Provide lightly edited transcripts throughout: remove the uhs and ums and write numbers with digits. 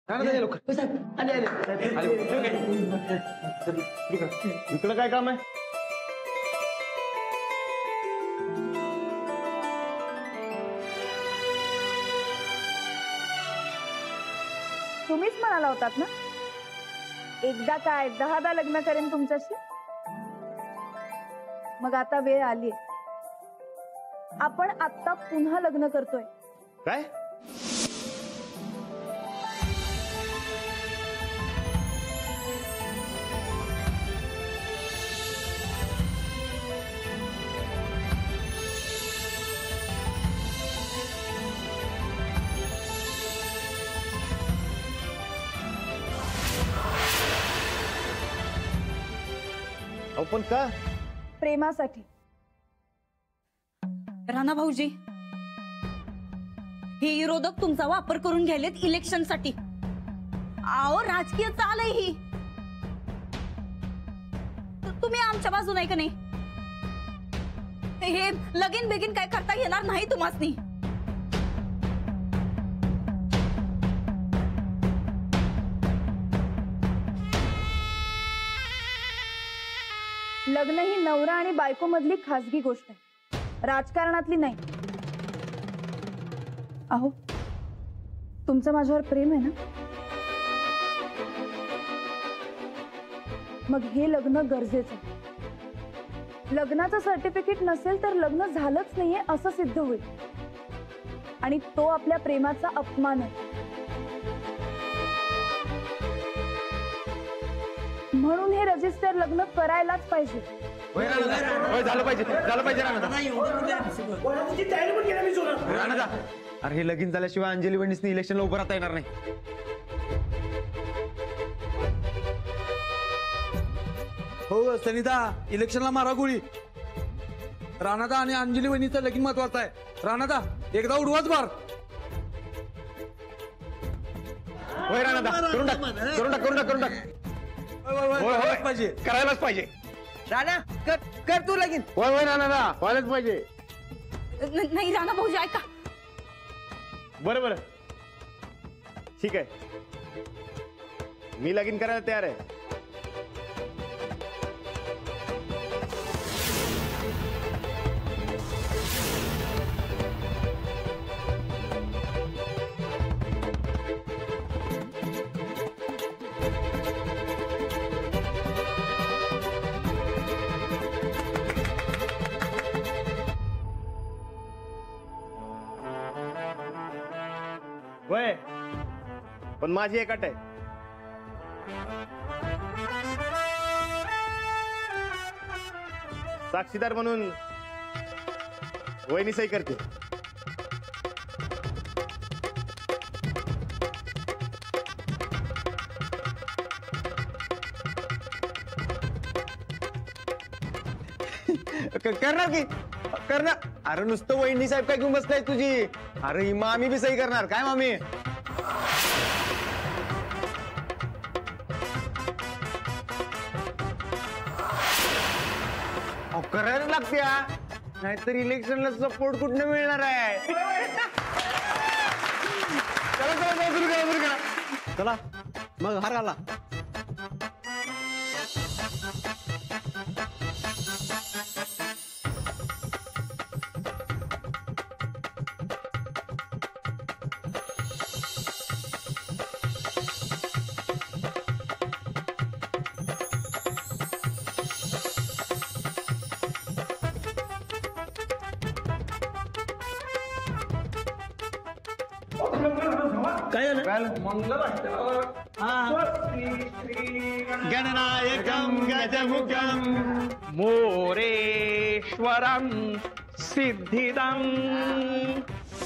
इकडं काय काम आहे? तुम्हीच म्हणाला होतात ना एकदा काय 10दा लग्न करेन तुमच्याशी. मग आता वेळ आलीय. आपण आता पुन्हा लग्न करतोय. काय? पण का? प्रेमासाठी. राणा भाऊजी, हे विरोधक तुमचा वापर करून घ्यायलेत इलेक्शनसाठी. आओ राजकीय चाल आहे ही. तुम्ही आमच्या बाजून आहे का नाही? हे लगीन बेगीन काय करता येणार नाही तुम्हासनी. लग्न ही नवरा आणि बायको मधली खासगी गोष्ट आहे, राजकारणातली नाही. अहो तुमचं माझ्यावर प्रेम आहे ना, मग हे लग्न गरजेचं. लग्नाचं सर्टिफिकेट नसेल तर लग्न झालंच नाहीये असं सिद्ध होईल आणि तो आपल्या प्रेमाचा अपमान आहे. म्हणून हे रजिस्टर लग्न करायलाच पाहिजे. झालं पाहिजे, झालं पाहिजे. अरे हे लगीन झाल्याशिवाय अंजली वहिनीसनी इलेक्शनला उभं राहता येणार नाही. हो सनिता, इलेक्शनला मारा गोळी. राणादा आणि अंजली वहिनीचं लगीन महत्वाचं आहे. राणादा एकदा उडवाच मार. होय राणादा, करून टाक, करून टाक, करून टाक, करून टाक. पाहिजे, करायलाच पाहिजे. राणा कर कर तू लगीन. होय होय राणादा, व्हायलाच पाहिजे. नाही राणा भाऊजी ऐका. बरं बरं ठीक आहे, मी लगीन करायला तयार आहे. होय, पण माझी एक अट आहे. साक्षीदार म्हणून वहिनी सही करते. करणार की करणार. अरे नुसतं वहिनी साहेब काय घेऊन बसताय तुझी. अरे मामी बी सही करणार. काय मामी? करायला लागते, नाहीतर इलेक्शनला सपोर्ट कुठनं मिळणार आहे. चला चला सुरू करा, सुरू करा. चला मग हार आला. गणनायकं गजमुखं मोरेश्वरं सिद्धिदं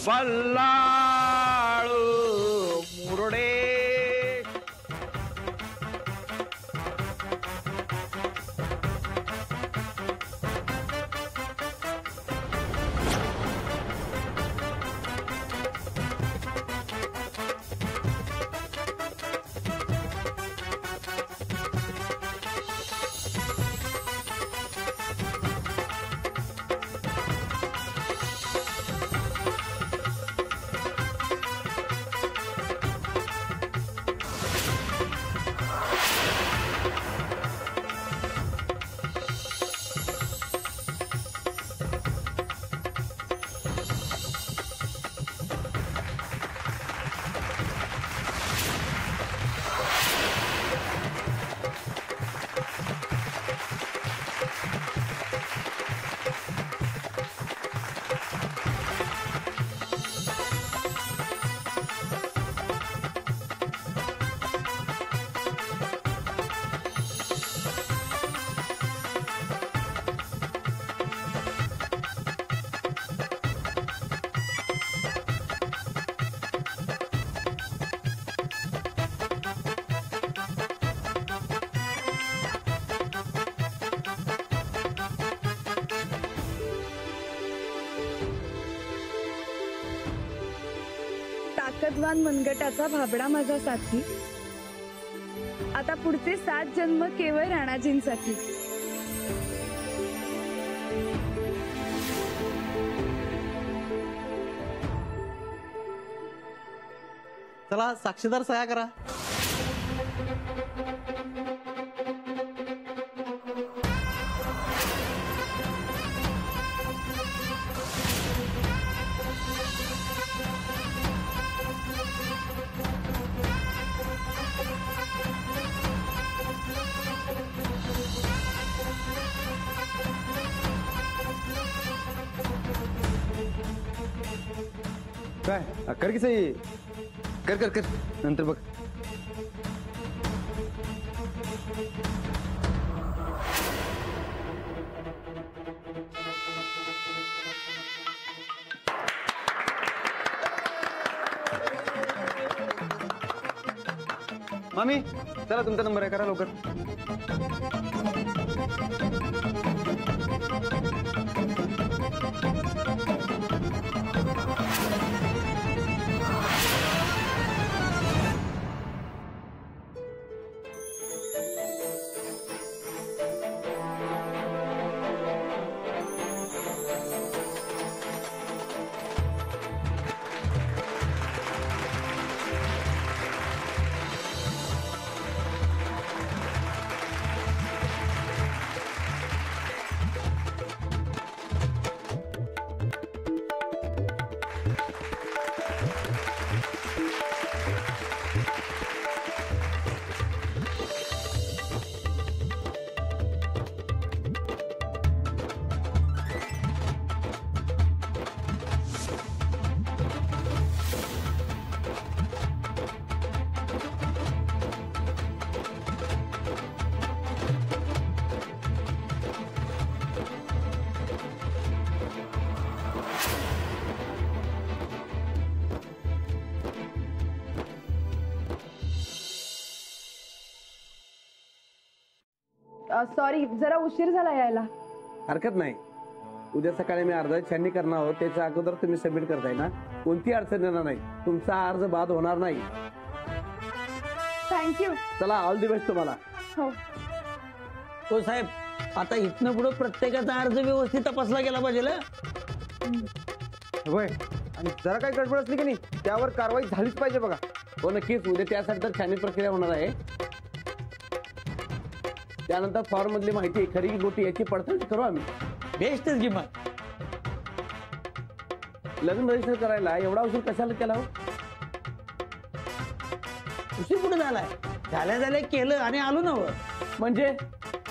वल्लाळु मुरडे. ताकदवान मनगटाचा भाबडा माझा साथी. आता पुढचे 7 जन्म केवळ राणाजींसाठी. चला साक्षीदार सह्या करा. काय कर की सही. कर कर कर नंतर बघ. मामी चला तुमचा नंबर आहे, करा लवकर. सॉरी, जरा उशीर झाला यायला. हरकत नाही. उद्या सकाळी मी अर्ज छाननी करणार आहोत, त्याच्या अगोदर तुम्ही सबमिट करताय ना, कोणती अडचण येणार नाही, तुमचा अर्ज बाद होणार नाही. थँक्यू. चला ऑल दी बेस्ट तुम्हाला. हो. तो साहेब आता इथनं पुढे प्रत्येकाचा अर्ज व्यवस्थित तपासला गेला पाहिजे. होय, आणि जरा काही गडबड असली की नाही त्यावर कारवाई झालीच पाहिजे बघा. हो नक्कीच. उद्या त्यासाठी तर छाननी प्रक्रिया होणार आहे. त्यानंतर फॉर्म मधली माहिती खरी की खोटी याची पडताळणी करू आम्ही. बेस्टच की मग. लग्न रजिस्टर करायला एवढा उशीर कशाला केला हो? उशीर कुठे झालाय? झाल्या झाल्या केलं आणि आलो ना. म्हणजे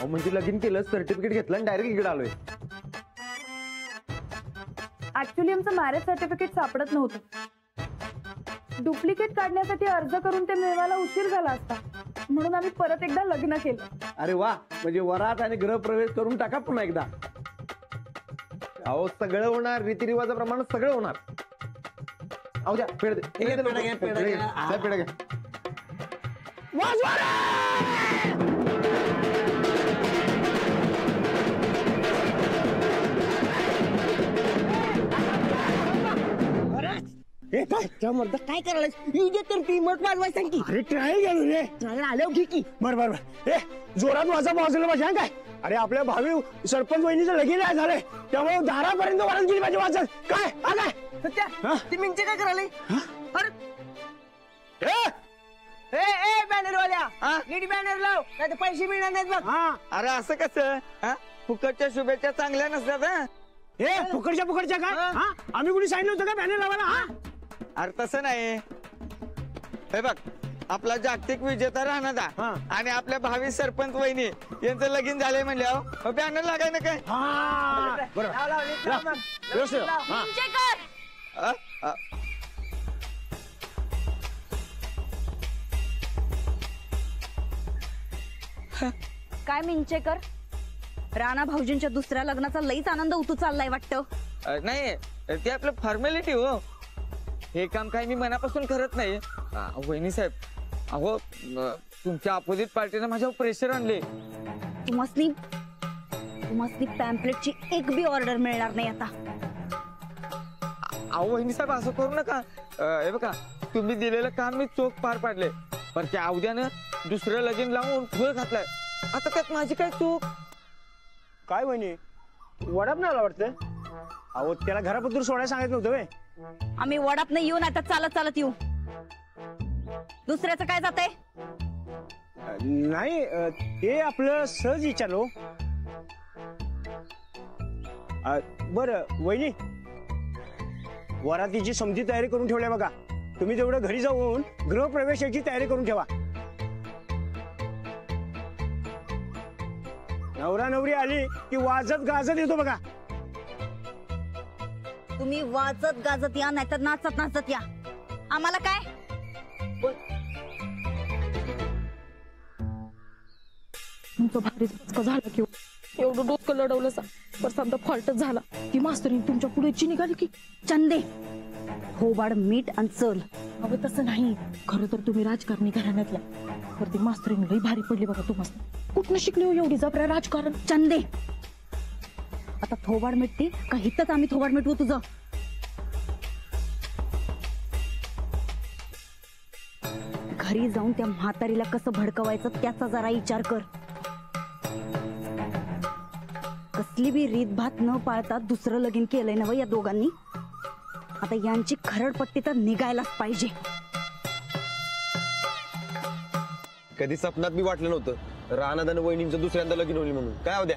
म्हणजे लगीन केलं, सर्टिफिकेट घेतलं आणि डायरेक्ट इकडे आलोय. ऍक्च्युली आमचं मॅरेज सर्टिफिकेट सापडत नव्हतं. डुप्लिकेट काढण्यासाठी अर्ज करून ते मिळवायला उशीर झाला असता, म्हणून आम्ही परत एकदा लग्न केलं. अरे वा, म्हणजे वरात आणि गृहप्रवेश करून टाका पुन्हा एकदा. अहो सगळं होणार, रीतिरिवाजाप्रमाणे सगळं होणार. अहो द्या पेढ दे. पेढा घ्या, पेढा घ्या. साहेब, पेढा घ्या. काय करायला युजे तर ती मत वाजवाय सांग की. अरे ट्रायल गेलो रे. ट्रायल आल्यावर घे की. बर बर बर. ए जोरात वाजा बाजूला पाहिजे काय. अरे आपल्या भावी सरपंच वहिनीचं लगीन आहे झालंय, त्यामुळे दारापर्यंत वरात गेली पाहिजे वाजत. काय हा काय सत्या ती मिंचे काय करायला? अरे ए, ए ए बॅनर वाल्या नीट बॅनर लाव, नाही तर पैसे मिळणार नाहीत बघ. हा अरे असं कसं फुकटच्या शुभेच्छा चांगल्या नसतात. ए फुकटच्या काय हा आम्ही कुणी सांगितलं होतं का बॅनर लावायला? हा अरे तसं नाही. हे बघ, आपला जागतिक विजेता राहणार आणि आपल्या भावी सरपंच वहिनी यांचं लगीन झालंय म्हणल्यावर बॅनर लागाय ना काय. हा बरोबर. व्यवस्थित हा. अ, अ, काय मिंचेकर, राणा भाऊजींच्या दुसऱ्या लग्नाचा लईच आनंद उतू चाललाय वाटतं. नाही ते आपलं फॉर्मॅलिटी हो. हे काम काही मी मनापासून करत नाही. वहिनी साहेब, अहो तुमच्या अपोजिट पार्टीने माझ्यावर प्रेशर आणले. तुम्हासनी पॅम्पलेटची एक बी ऑर्डर मिळणार नाही आता. अहो वहिनी साहेब असं करू नका. हे बघा, तुम्ही दिलेलं काम मी चोख पार पाडले, पण त्या अवध्यानं दुसरं लगीन लावून फळ घातलाय. आता त्यात माझी काय चूक? काय वहिनी वडाप नाही आला वाटतं? अहो त्याला घराबद्दल सोडायला सांगितलं नव्हतं वे. आम्ही वडापनं येऊन आता चालत चालत येऊ. दुसऱ्याचं काय जातंय? नाही ते आपलं सहज विचारलो. बरं वहिनी, वरातीची समजी तयारी करून ठेवल्या बघा. तुम्ही तेवढं घरी जाऊन गृहप्रवेशाची तयारी करून ठेवा. नवरा नवरी आली की वाजत गाजत येतो बघा. तुम्ही वाजत गाजत या, नाहीतर नाचत नाचत या. आम्हाला काय? तुमचं भारीच पचका झाला की एवढं डोकं लढवलं सा पर समजा फॉल्टच झाला. ती मास्तरीन तुमच्या पुढेची निघाली की चंदे थोबाड मीठ आणि चल. अगं तसं नाही, खरं तर तुम्ही राजकारणी घराण्यातला. तर ती मास्तरीन लई भारी पडली बघा तुम्हाला. कुठनं शिकली हो एवढी जबऱ्या राजकारण? चंदे आता थोबाड मिटते का हितच आम्ही थोबाड मिटवू तुझं? घरी जाऊन त्या म्हातारीला कसं भडकवायचं त्याचा जरा विचार कर. कसली बी रीतभात न पाळता दुसरं लगीन केलंय ना या दोघांनी. आता यांची खरडपट्टी तर निघायलाच पाहिजे. कधी स्वप्नात बी वाटलं नव्हतं राणादान वहिनींचं दुसऱ्यांदा लगीन होईल म्हणून. काय अवध्या?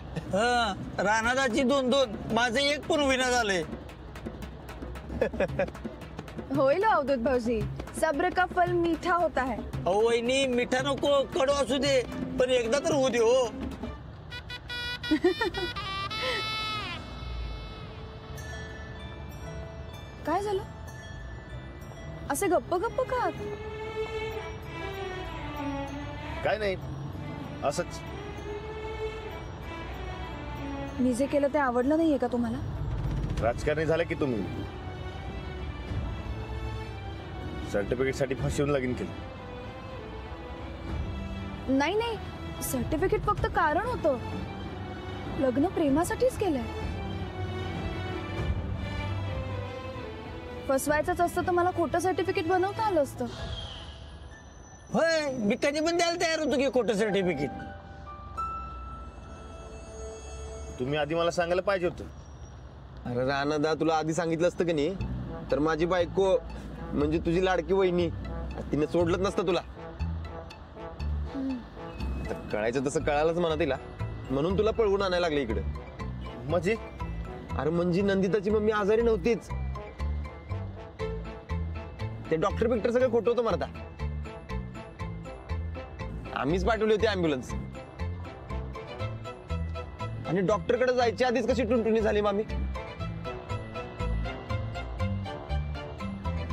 रानादाची 2-2 माझं एक पण विना झालंय. होईल अवधूत भाऊजी, सब्र का फल मीठा होता है. अहो वहिनी, मिठा नको कडू असू दे, पण एकदा तर होऊ दे हो. काय झालं? असे गप्प गप्प का? काय नाही, असंच. मी जे केलं ते आवडलं नाहीये का तुम्हाला? राजकारणी झाले की तुम्ही सर्टिफिकेट साठी फसवून लगीन केलं. नाही नाही, सर्टिफिकेट फक्त कारण होतं. लग्न प्रेमासाठीच केलंय. फसवायचंच असतं तर मला खोटं सर्टिफिकेट बनवता आलं असतं. होय, मी कधी पण द्यायला तयार होतो की खोटं सर्टिफिकेट. तुम्ही आधी मला सांगायला पाहिजे होतं. अरे राणादा, तुला आधी सांगितलं असतं की नाही तर माझी बायको म्हणजे तुझी लाडकी वहिनी तिने सोडलंच नसतं तुला. कळायचं तसं कळालंच म्हणा तिला, म्हणून तुला पळवून आणायला लागले इकडे. म्हणजे? अरे म्हणजे नंदिताची मम्मी आजारी नव्हतीच. ते डॉक्टर बिक्टर सगळं खोटं होतं मरता. आम्हीच पाठवली होती अँब्युलन्स. आणि डॉक्टरकडे जायच्या आधीच कशी टुनटुनी झाली मामी.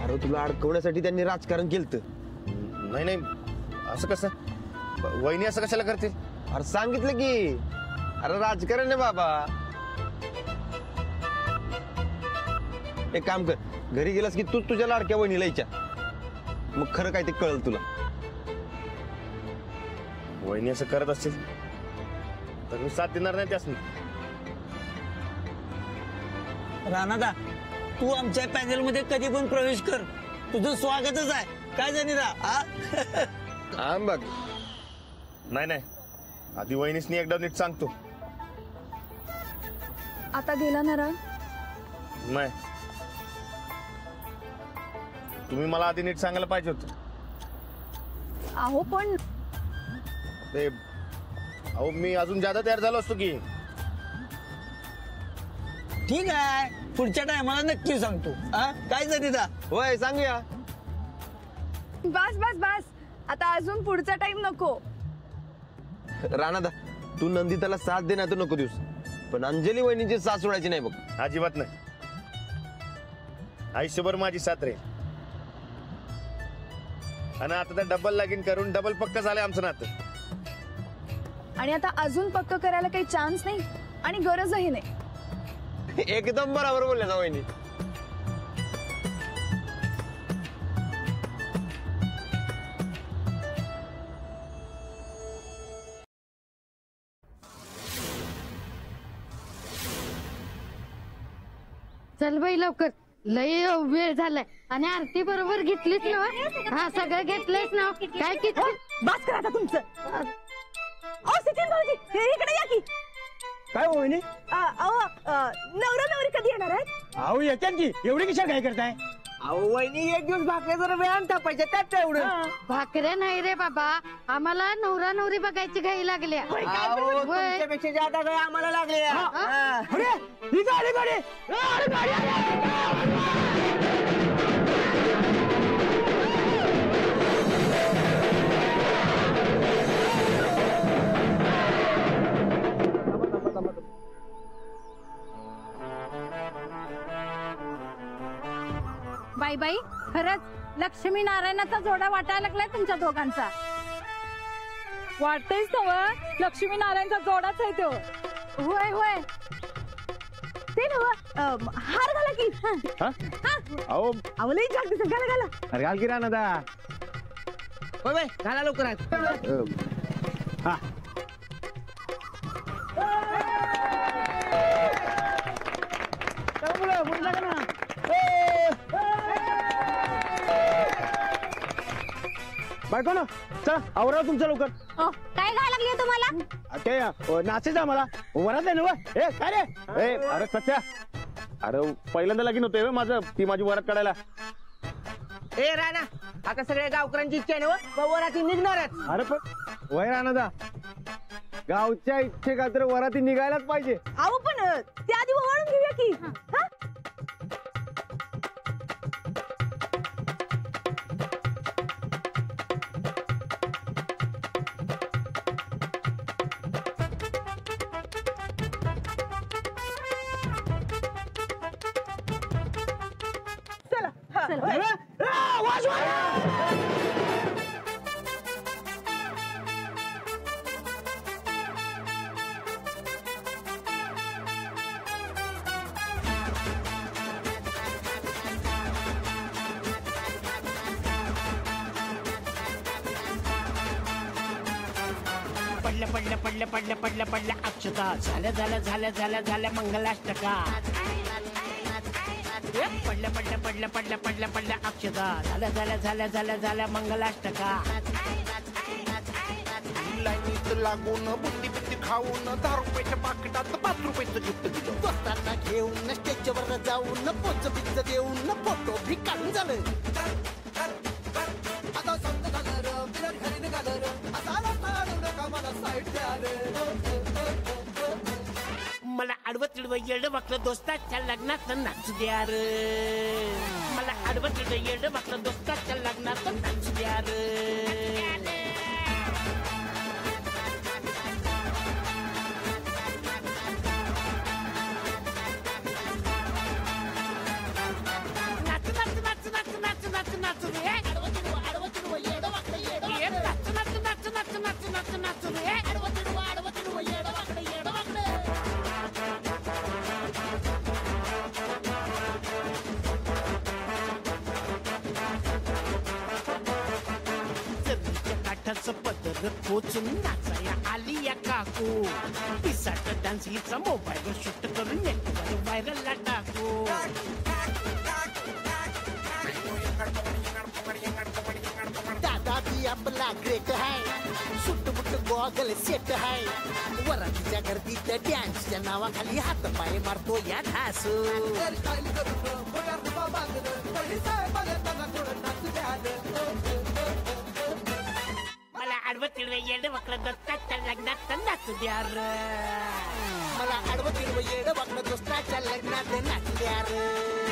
अरे तुला अडकवण्यासाठी त्यांनी राजकारण केलं. नाही नाही, असं कसं? वहिनी असं कशाला करतील? अरे सांगितलं की, अरे राजकारण आहे बाबा. एक काम कर, घरी गेलास की तू तुझ्या लाडक्या वहिनीला विचार, मग खरं काय ते कळलं तुला. वहिनी असं करत असतील तर मी साथ देणार नाही त्यासनी. राणादा, तू आमच्या पॅनल मध्ये कधी पण प्रवेश कर, तुझं स्वागतच आहे. काय जाणी रा बघ. नाही नाही, आधी वहिनीसनी एकदा नीट सांगतो. आता गेला ना राग? नाही, तुम्ही मला आधी नीट सांगायला पाहिजे होतं. अहो पण ते अहो मी अजून जादा तयार झालो असतो की. ठीक आहे, पुढच्या टायमाला नक्की सांगतो. काय जाणी रा? होय सांगूया. बस बस बस, आता अजून पुढचा टाइम नको. राणादा, तू नंदिताला साथ दे नाही तर नको दिवस, पण अंजली वहिनीची साथ सोडायची नाही बघ. अजिबात नाही. आयुष्यभर माझी साथ रे. आणि आता तर डबल लगीन करून डबल पक्क झालंय आमचं नातं. आणि आता अजून पक्क करायला काही चान्स नाही आणि गरजही नाही. एकदम बरोबर बोलले ना वहिनी. चल बाई लवकर, लय वेळ झालाय आणि आरती बरोबर घेतलीच ना? हा सगळं घेतलंच ना? काय किती बस करा आता तुमचं. सचिन भाऊजी इकडे या की. काय हो वहिनी? नवरा नवरी कधी येणार आहेत? अहो येतात की, एवढी कशा काय करताय? अहो वहिनी एक दिवस भाकऱ्या जरा वेळानं तापायच्या त्यात तेवढं. भाकऱ्या नाही रे बाबा, आम्हाला नवरा नवरी बघायची घाई लागल्या. अहो, तुमच्यापेक्षा जादा वेळ आम्हाला लागले. अरे ही गाडी गाडी अरे, गाडी आली. बाई बाई, खरंच लक्ष्मी नारायणाचा जोडा वाटायला लागलाय तुमच्या दोघांचा. वाटतंयच नव, लक्ष्मी नारायणचा जोडाच आहे तो. होय होय. ते नव हार घाला की. अहो आवलंही छान दिसत. घाला घाला. अरे घाल की रानदा. होय बाई, घाला लवकर आज. हा बायको ना, चला आवरा तुमचं लवकर. काय घाय लागली तुम्हाला? ते नाचायचं आम्हाला वरात आहे ना. ए काय रे? अरे सच्या, अरे पहिल्यांदा लगीन होतोय माझं, ती माझी वरात काढायला. ए राणा, आता सगळ्या गावकऱ्यांची इच्छा आहे ना वराती निघणारच. अरे पण वय राणादा, गावच्या इच्छे का तर वराती निघायलाच पाहिजे. अहो पण त्या आधी ओवाळून घेऊया की. हा पडल्या पडल्या पडल्या पडल्या पडल्या पडल्या अक्षता झाल्या झाल्या झाल्या झाल्या झाल्या मंगलाष्टका. पडल्या पडल्या पडल्या पडल्या पडल्या पडल्या अक्षता झाल्या झाल्या झाल्या झाल्या झाल्या मंगलाष्टका. लाईनीत लागून बुद्धी बिद्धी खाऊन 10 रुपयाच्या पाकिटात 5 रुपयाचं गिफ्ट दिलं. दोस्तांना घेऊन स्टेजवर जाऊन पोच बिच देऊन फोटो भी काढून झालं. आता समजा झालं र, विराट घरी निघालं र, आता आला नका मला साईड द्या रे. मला आडवं तिडवं येडं वाकलं दोस्ताच्या लग्नात नाचू द्या रे. मला आडवं तिडवं येडं वाकलं दोस्ताच्या लग्नात नाचू द्या रे. पदर पोचून नाचाया आली या काकू. पिसाट डान्स हिचा मोबाईल शूट करून नेटवर व्हायरलला टाकू. दादा भी आपला ग्रेट आहे, सुट बुट गॉगल सेट आहे. वरातीच्या गर्दीत डॅन्सच्या नावाखाली हात पाय मारतो या ढासू. मला आडवं तिडवं येडं वाकडं दोस्ताच्या लग्नात नाचू द्या रे. मला आडवं तिडवं येडं वाकडं दोस्ताच्या लग्नात नाचू द्या रे.